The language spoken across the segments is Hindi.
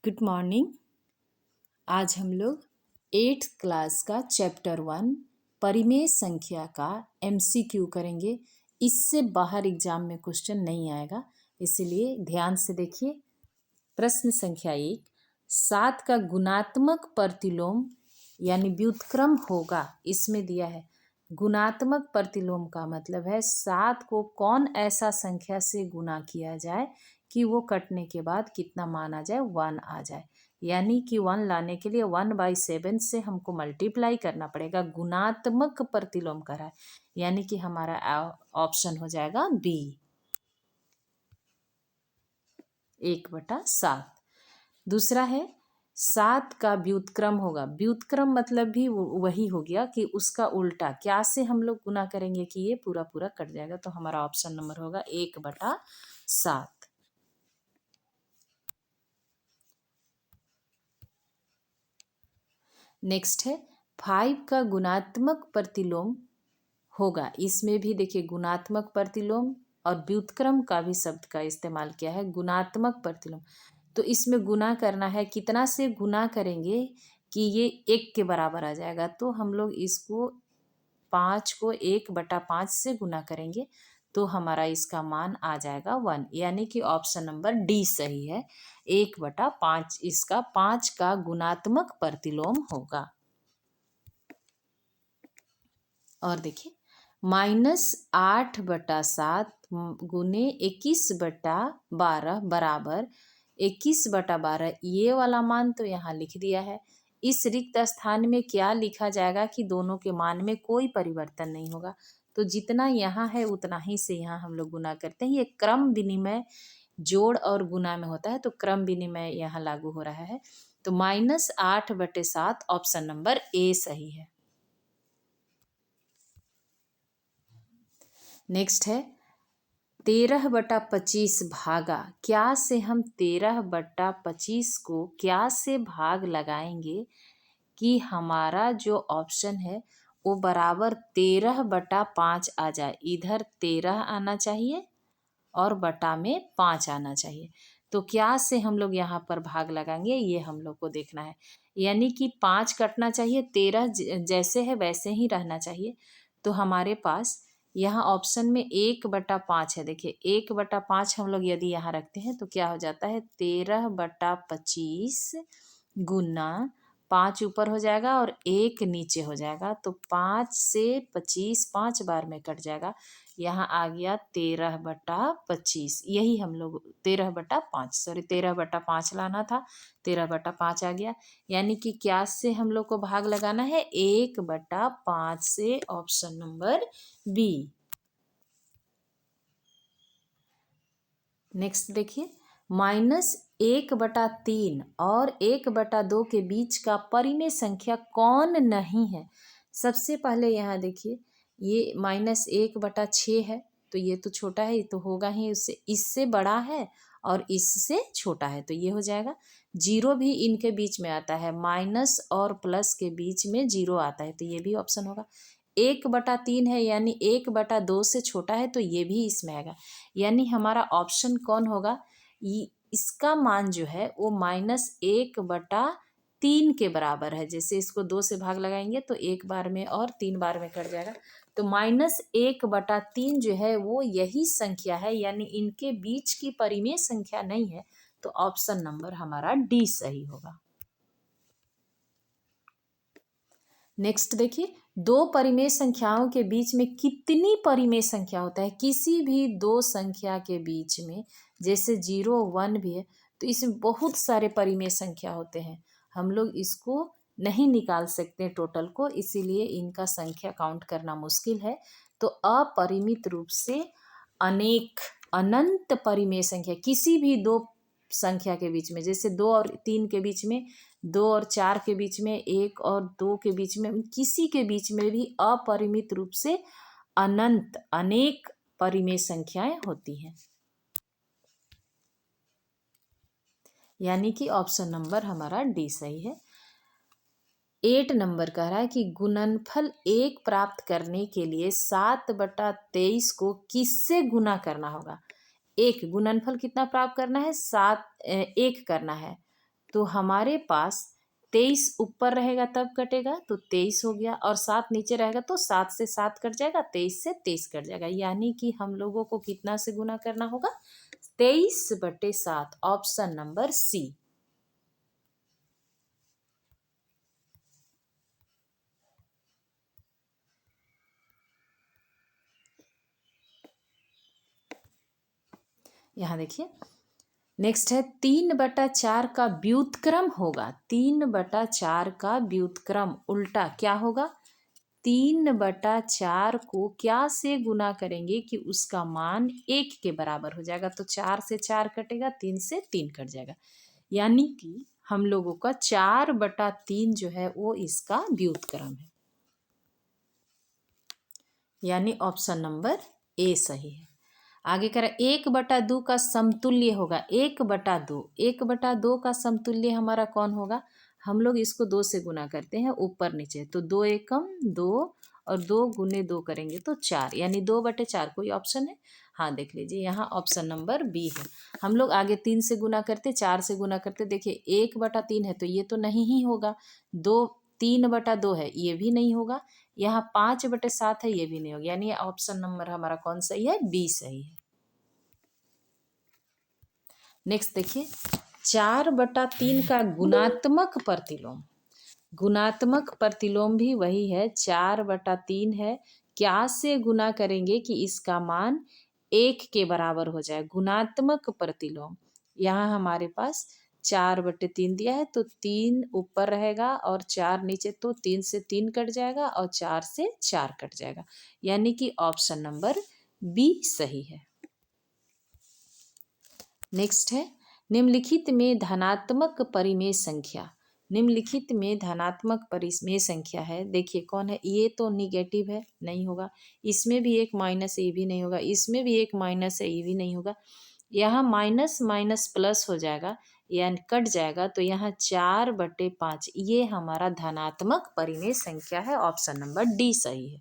Good morning. आज हम लोग 8th क्लास का चैप्टर 1 परिमेय संख्या का MCQ करेंगे। इससे बाहर एग्जाम में क्वेश्चन नहीं आएगा, इसीलिए ध्यान से देखिए। प्रश्न संख्या 1, 7 का गुणात्मक प्रतिलोम यानी व्युत्क्रम होगा। इसमें दिया है गुणात्मक प्रतिलोम का मतलब है 7 को कौन ऐसा संख्या से गुना किया जाए कि वो कटने के बाद कितना मान आ जाए, 1 आ जाए। यानी कि 1 लाने के लिए 1/7 से हमको मल्टीप्लाई करना पड़ेगा। गुणात्मक प्रतिलोम करा है, यानी कि हमारा ऑप्शन हो जाएगा बी, 1/7। दूसरा है 7 का व्युत्क्रम होगा। व्युत्क्रम मतलब भी वही हो गया कि उसका उल्टा क्या से हम लोग गुना करेंगे कि ये पूरा पूरा कट जाएगा। तो हमारा ऑप्शन नंबर होगा 1/7। नेक्स्ट है 5 का गुणात्मक प्रतिलोम होगा। इसमें भी देखिए गुणात्मक प्रतिलोम और व्युत्क्रम का भी शब्द का इस्तेमाल किया है। गुणात्मक प्रतिलोम तो इसमें गुना करना है, कितना से गुना करेंगे कि ये 1 के बराबर आ जाएगा। तो हम लोग इसको 5 को 1/5 से गुना करेंगे तो हमारा इसका मान आ जाएगा 1, यानी कि ऑप्शन नंबर डी सही है। 1/5 इसका 5 का गुणात्मक प्रतिलोम होगा। और देखिए -8/7 गुने 21/12 बराबर 21/12। ये वाला मान तो यहाँ लिख दिया है। इस रिक्त स्थान में क्या लिखा जाएगा कि दोनों के मान में कोई परिवर्तन नहीं होगा। तो जितना यहाँ है उतना ही से यहाँ हम लोग गुना करते हैं। ये क्रम विनिमय जोड़ और गुना में होता है, तो क्रम विनिमय यहाँ लागू हो रहा है। तो -8/7 ऑप्शन नंबर ए सही है। नेक्स्ट है 13/25 भागा। क्या से हम 13/25 को क्या से भाग लगाएंगे कि हमारा जो ऑप्शन है वो बराबर 13/5 आ जाए। इधर 13 आना चाहिए और बटा में 5 आना चाहिए। तो क्या से हम लोग यहाँ पर भाग लगाएंगे ये हम लोग को देखना है। यानी कि 5 कटना चाहिए, 13 जैसे है वैसे ही रहना चाहिए। तो हमारे पास यहाँ ऑप्शन में 1/5 है। देखिए 1/5 हम लोग यदि यहाँ रखते हैं तो क्या हो जाता है 13/25 गुना 5 ऊपर हो जाएगा और 1 नीचे हो जाएगा। तो 5 से 25 5 बार में कट जाएगा। यहाँ आ गया 13/25। यही हम लोग 13/5 लाना था, 13/5 आ गया। यानी कि क्या से हम लोग को भाग लगाना है 1/5 से, ऑप्शन नंबर बी। नेक्स्ट देखिए -1/3 और 1/2 के बीच का परिमेय संख्या कौन नहीं है। सबसे पहले यहाँ देखिए ये -1/6 है, तो ये तो छोटा है, ये तो होगा ही, उससे इससे बड़ा है और इससे छोटा है, तो ये हो जाएगा। 0 भी इनके बीच में आता है, माइनस और प्लस के बीच में 0 आता है, तो ये भी ऑप्शन होगा। 1/3 है यानी 1/2 से छोटा है, तो ये भी इसमें आएगा। यानी हमारा ऑप्शन कौन होगा, इसका मान जो है वो -1/3 के बराबर है। जैसे इसको 2 से भाग लगाएंगे तो 1 बार में और 3 बार में कट जाएगा। तो -1/3 जो है वो यही संख्या है, यानी इनके बीच की परिमेय संख्या नहीं है। तो ऑप्शन नंबर हमारा डी सही होगा। नेक्स्ट देखिए दो परिमेय संख्याओं के बीच में कितनी परिमेय संख्या होता है। किसी भी दो संख्या के बीच में, जैसे 0 1 भी है, तो इसमें बहुत सारे परिमेय संख्या होते हैं। हम लोग इसको नहीं निकाल सकते टोटल को, इसीलिए इनका संख्या काउंट करना मुश्किल है। तो अपरिमित रूप से अनेक अनंत परिमेय संख्या किसी भी दो संख्या के बीच में, जैसे 2 और 3 के बीच में, 2 और 4 के बीच में, 1 और 2 के बीच में, किसी के बीच में भी अपरिमित रूप से अनंत अनेक परिमेय संख्याएं होती हैं। यानी कि ऑप्शन नंबर हमारा डी सही है। 8 नंबर कह रहा है कि गुणनफल 1 प्राप्त करने के लिए 7/23 को किससे गुना करना होगा। 1 गुणनफल कितना प्राप्त करना है, 1 करना है। तो हमारे पास 23 ऊपर रहेगा तब कटेगा तो 23 हो गया, और 7 नीचे रहेगा तो 7 से 7 कट जाएगा, 23 से 23 कट जाएगा। यानी कि हम लोगों को कितना से गुना करना होगा? 23/7, ऑप्शन नंबर सी। यहाँ देखिए नेक्स्ट है 3/4 का व्युत्क्रम होगा। 3/4 का व्युत्क्रम उल्टा क्या होगा? 3/4 को क्या से गुना करेंगे कि उसका मान 1 के बराबर हो जाएगा? तो 4 से 4 कटेगा, 3 से 3 कट जाएगा। यानी कि हम लोगों का 4/3 जो है वो इसका व्युत्क्रम है। यानी ऑप्शन नंबर ए सही है। आगे करें 1/2 का समतुल्य होगा। 1/2, 1/2 का समतुल्य हमारा कौन होगा? हम लोग इसको 2 से गुना करते हैं ऊपर नीचे, तो 2 एकम 2 और 2 गुने 2 करेंगे तो 4, यानी 2/4। कोई ऑप्शन है? हाँ देख लीजिए, यहाँ ऑप्शन नंबर बी है। हम लोग आगे 3 से गुना करते, 4 से गुना करते, देखिए 1/3 है तो ये तो नहीं ही होगा। 3/2 है, ये भी नहीं होगा। यहाँ 5/7 है, ये भी नहीं होगा। यानी ऑप्शन नंबर हमारा कौन सही है? बी सही है। नेक्स्ट देखिए 4/3 का गुणात्मक प्रतिलोम। गुणात्मक प्रतिलोम भी वही है, 4/3 है। क्या से गुना करेंगे कि इसका मान 1 के बराबर हो जाए? गुणात्मक प्रतिलोम। यहाँ हमारे पास 4/3 दिया है तो 3 ऊपर रहेगा और 4 नीचे, तो 3 से 3 कट जाएगा और 4 से 4 कट जाएगा। यानी कि ऑप्शन नंबर बी सही है। नेक्स्ट है निम्नलिखित में धनात्मक परिमेय संख्या। निम्नलिखित में धनात्मक परिमेय संख्या है, देखिए कौन है? ये तो निगेटिव है, नहीं होगा। इसमें भी एक माइनस है, ये भी नहीं होगा। इसमें भी एक माइनस है, ये भी नहीं होगा। यहाँ माइनस माइनस प्लस हो जाएगा, यानी कट जाएगा, तो यहाँ 4/5 ये हमारा धनात्मक परिमेय संख्या है। ऑप्शन नंबर डी सही है।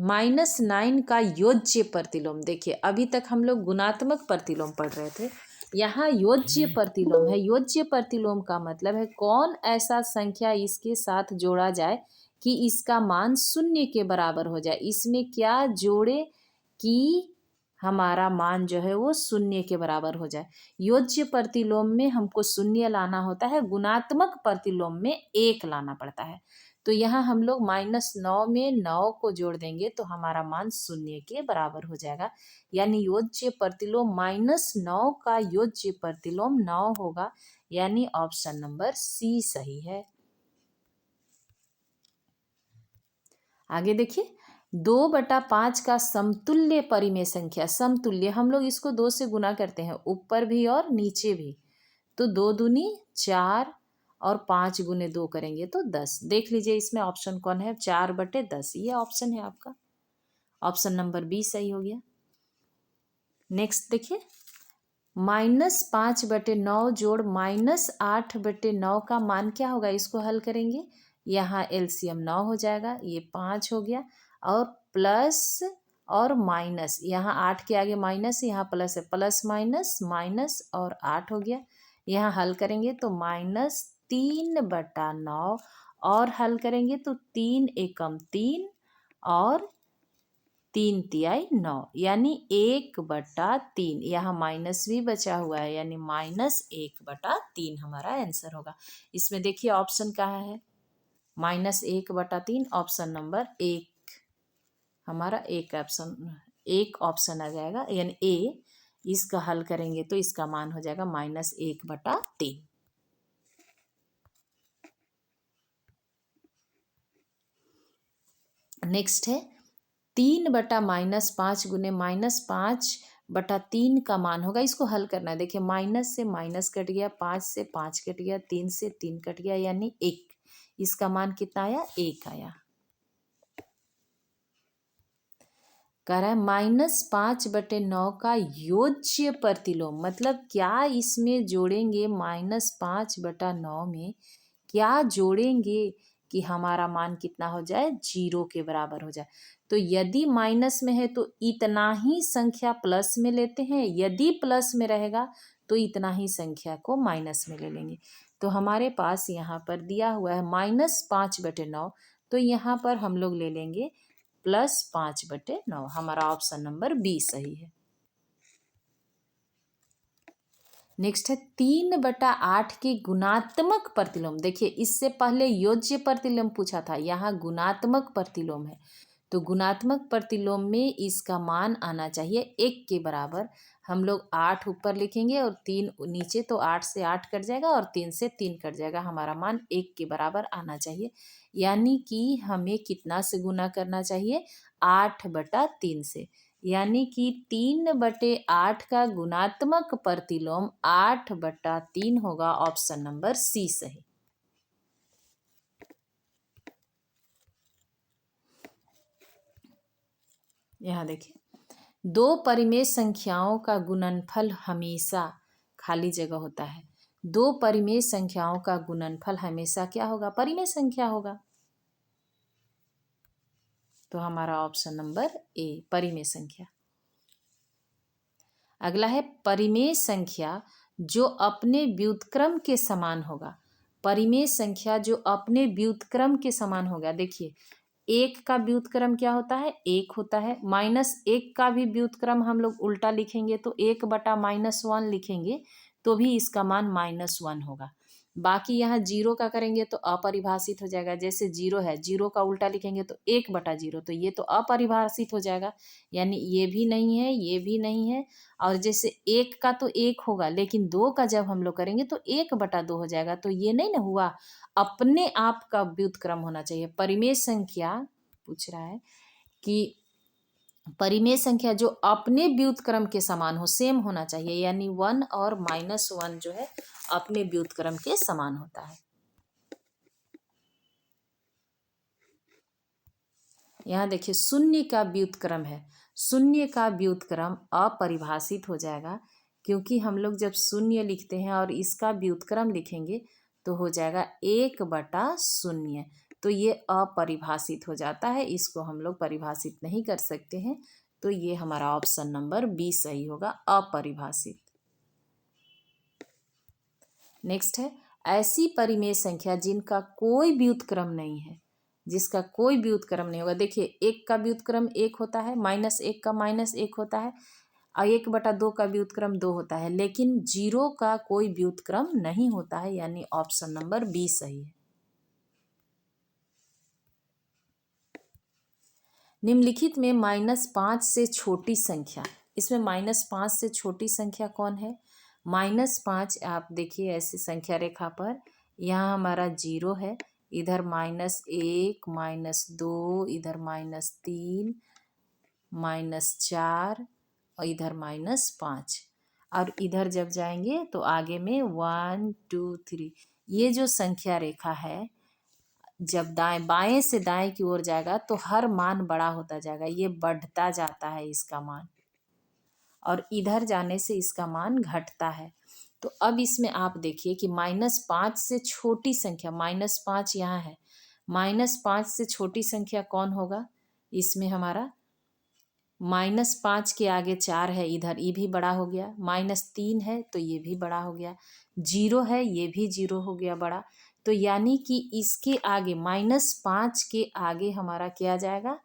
-9 का योज्य प्रतिलोम। देखिए अभी तक हम लोग गुणात्मक प्रतिलोम पढ़ रहे थे, यहाँ योज्य प्रतिलोम है। योज्य प्रतिलोम का मतलब है कौन ऐसा संख्या इसके साथ जोड़ा जाए कि इसका मान 0 के बराबर हो जाए। इसमें क्या जोड़े कि हमारा मान जो है वो 0 के बराबर हो जाए। योज्य प्रतिलोम में हमको 0 लाना होता है, गुणात्मक प्रतिलोम में 1 लाना पड़ता है। तो यहाँ हम लोग -9 में 9 को जोड़ देंगे तो हमारा मान 0 के बराबर हो जाएगा। यानी योज्य प्रतिलोम -9 का योज्य प्रतिलोम 9 होगा। यानी ऑप्शन नंबर सी सही है। आगे देखिए 2/5 का समतुल्य परिमेय संख्या। समतुल्य हम लोग इसको 2 से गुना करते हैं, ऊपर भी और नीचे भी। तो 2 दूनी 4 और 5 गुने 2 करेंगे तो 10। देख लीजिए इसमें ऑप्शन कौन है? 4/10, ये ऑप्शन है आपका। ऑप्शन नंबर बी सही हो गया। नेक्स्ट देखिए -5/9 जोड़ -8/9 का मान क्या होगा? इसको हल करेंगे, यहाँ एलसीएम 9 हो जाएगा, ये 5 हो गया, और प्लस और माइनस, यहाँ 8 के आगे माइनस, यहाँ प्लस है, प्लस माइनस माइनस और 8 हो गया। यहाँ हल करेंगे तो -3/9, और हल करेंगे तो 3 एकम 3 और 3 तिहाई 9, यानी 1/3। यहाँ माइनस भी बचा हुआ है, यानी -1/3 हमारा आंसर होगा। इसमें देखिए ऑप्शन कहाँ है? -1/3, ऑप्शन नंबर 1 हमारा एक ऑप्शन आ जाएगा, यानी ए। इसका हल करेंगे तो इसका मान हो जाएगा -1/3। नेक्स्ट है 3/-5 गुने -5/3 का मान होगा। इसको हल करना है। देखिए माइनस से माइनस कट गया, 5 से 5 कट गया, 3 से 3 कट गया, यानी 1। इसका मान कितना आया? 1 आया। कह रहा है -5/9 का योज्य प्रतिलोम। मतलब क्या इसमें जोड़ेंगे? -5/9 में क्या जोड़ेंगे कि हमारा मान कितना हो जाए? 0 के बराबर हो जाए। तो यदि माइनस में है तो इतना ही संख्या प्लस में लेते हैं, यदि प्लस में रहेगा तो इतना ही संख्या को माइनस में ले लेंगे। तो हमारे पास यहाँ पर दिया हुआ है -5/9, तो यहाँ पर हम लोग ले लेंगे +5/9। हमारा ऑप्शन नंबर बी सही है। नेक्स्ट है 3/8 के गुणात्मक प्रतिलोम। देखिए इससे पहले योज्य प्रतिलोम पूछा था, यहाँ गुणात्मक प्रतिलोम है। तो गुणात्मक प्रतिलोम में इसका मान आना चाहिए 1 के बराबर। हम लोग 8 ऊपर लिखेंगे और 3 नीचे, तो 8 से 8 कट जाएगा और 3 से 3 कट जाएगा। हमारा मान 1 के बराबर आना चाहिए, यानी कि हमें कितना से गुना करना चाहिए? 8/3 से। यानी कि 3/8 का गुणात्मक प्रतिलोम 8/3 होगा। ऑप्शन नंबर सी सही। यहाँ देखिए, दो परिमेय संख्याओं का गुणनफल हमेशा खाली जगह होता है। दो परिमेय संख्याओं का गुणनफल हमेशा क्या होगा? परिमेय संख्या होगा। तो हमारा ऑप्शन नंबर ए परिमेय संख्या। अगला है परिमेय संख्या जो अपने व्युत्क्रम के समान होगा। परिमेय संख्या जो अपने व्युत्क्रम के समान होगा। देखिए 1 का व्युत्क्रम क्या होता है? 1 होता है। -1 का भी व्युत्क्रम हम लोग उल्टा लिखेंगे तो 1/-1 लिखेंगे तो भी इसका मान -1 होगा। बाकी यहाँ 0 का करेंगे तो अपरिभाषित हो जाएगा। जैसे 0 है, 0 का उल्टा लिखेंगे तो 1/0, तो ये तो अपरिभाषित हो जाएगा, यानी ये भी नहीं है, ये भी नहीं है। और जैसे 1 का तो 1 होगा, लेकिन 2 का जब हम लोग करेंगे तो 1/2 हो जाएगा, तो ये नहीं ना हुआ। अपने आप का व्युत्क्रम होना चाहिए। परिमेय संख्या पूछ रहा है कि परिमेय संख्या जो अपने व्युत्क्रम के समान हो, सेम होना चाहिए, यानी 1 और -1 जो है अपने व्युत्क्रम के समान होता है। यहाँ देखिए शून्य का व्युत्क्रम है। शून्य का व्युत्क्रम अपरिभाषित हो जाएगा, क्योंकि हम लोग जब शून्य लिखते हैं और इसका व्युत्क्रम लिखेंगे तो हो जाएगा 1/0। तो ये अपरिभाषित हो जाता है, इसको हम लोग परिभाषित नहीं कर सकते हैं। तो ये हमारा ऑप्शन नंबर बी सही होगा, अपरिभाषित। नेक्स्ट है ऐसी परिमेय संख्या जिनका कोई व्युत्क्रम नहीं है, जिसका कोई व्युत्क्रम नहीं होगा। देखिए 1 का व्युत्क्रम 1 होता है, -1 का -1 होता है, और 1/2 का व्युत्क्रम 2 होता है, लेकिन 0 का कोई व्युत्क्रम नहीं होता है, यानी ऑप्शन नंबर बी सही है। निम्नलिखित में -5 से छोटी संख्या, इसमें -5 से छोटी संख्या कौन है? -5 आप देखिए ऐसी संख्या रेखा पर, यहाँ हमारा 0 है, इधर -1 -2, इधर -3 -4 और इधर -5, और इधर जब जाएंगे तो आगे में 1 2 3। ये जो संख्या रेखा है जब बाएं से दाएं की ओर जाएगा तो हर मान बड़ा होता जाएगा, ये बढ़ता जाता है इसका मान, और इधर जाने से इसका मान घटता है। तो अब इसमें आप देखिए कि -5 से छोटी संख्या, -5 यहाँ है, -5 से छोटी संख्या कौन होगा? इसमें हमारा -5 के आगे 4 है, इधर ये भी बड़ा हो गया, -3 है तो ये भी बड़ा हो गया, 0 है ये भी 0 हो गया बड़ा। तो यानी कि इसके आगे -5 के आगे हमारा क्या जाएगा?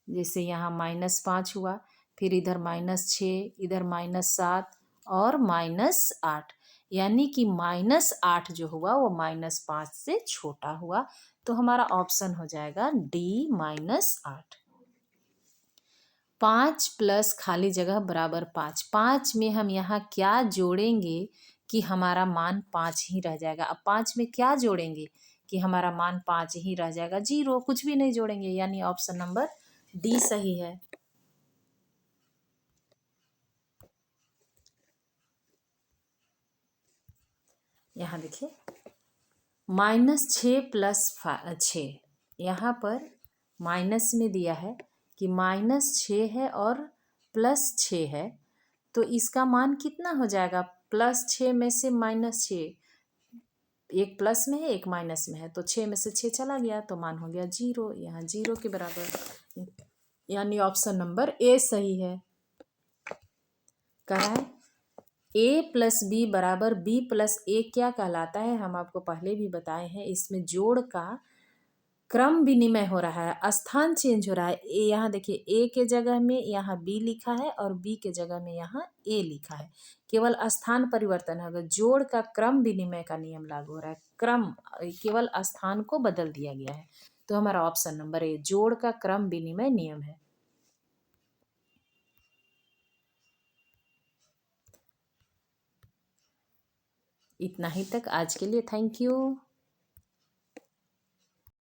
जैसे यहाँ -5 हुआ, फिर इधर -6, इधर -7 और -8, यानी कि -8 जो हुआ वो -5 से छोटा हुआ। तो हमारा ऑप्शन हो जाएगा डी -8। 5 प्लस खाली जगह बराबर 5। 5 में हम यहाँ क्या जोड़ेंगे कि हमारा मान 5 ही रह जाएगा? अब 5 में क्या जोड़ेंगे कि हमारा मान 5 ही रह जाएगा? 0, कुछ भी नहीं जोड़ेंगे, यानी ऑप्शन नंबर डी सही है। यहाँ देखिए -6 + 6, यहाँ पर माइनस में दिया है कि -6 है और +6 है, तो इसका मान कितना हो जाएगा? +6 में से -6, एक प्लस में है एक माइनस में है, तो 6 में से 6 चला गया तो मान हो गया 0, यहाँ 0 के बराबर, यानी ऑप्शन नंबर ए सही है। कराए ए प्लस बी बराबर बी प्लस ए क्या कहलाता है, हम आपको पहले भी बताए हैं। इसमें जोड़ का क्रम विनिमय हो रहा है, स्थान चेंज हो रहा है। यहाँ देखिए ए के जगह में यहाँ बी लिखा है और बी के जगह में यहाँ ए लिखा है, केवल स्थान परिवर्तन है। अगर जोड़ का क्रम विनिमय का नियम लागू हो रहा है, क्रम केवल स्थान को बदल दिया गया है। तो हमारा ऑप्शन नंबर ए, जोड़ का क्रम विनिमय नियम है। इतना ही तक आज के लिए, थैंक यू।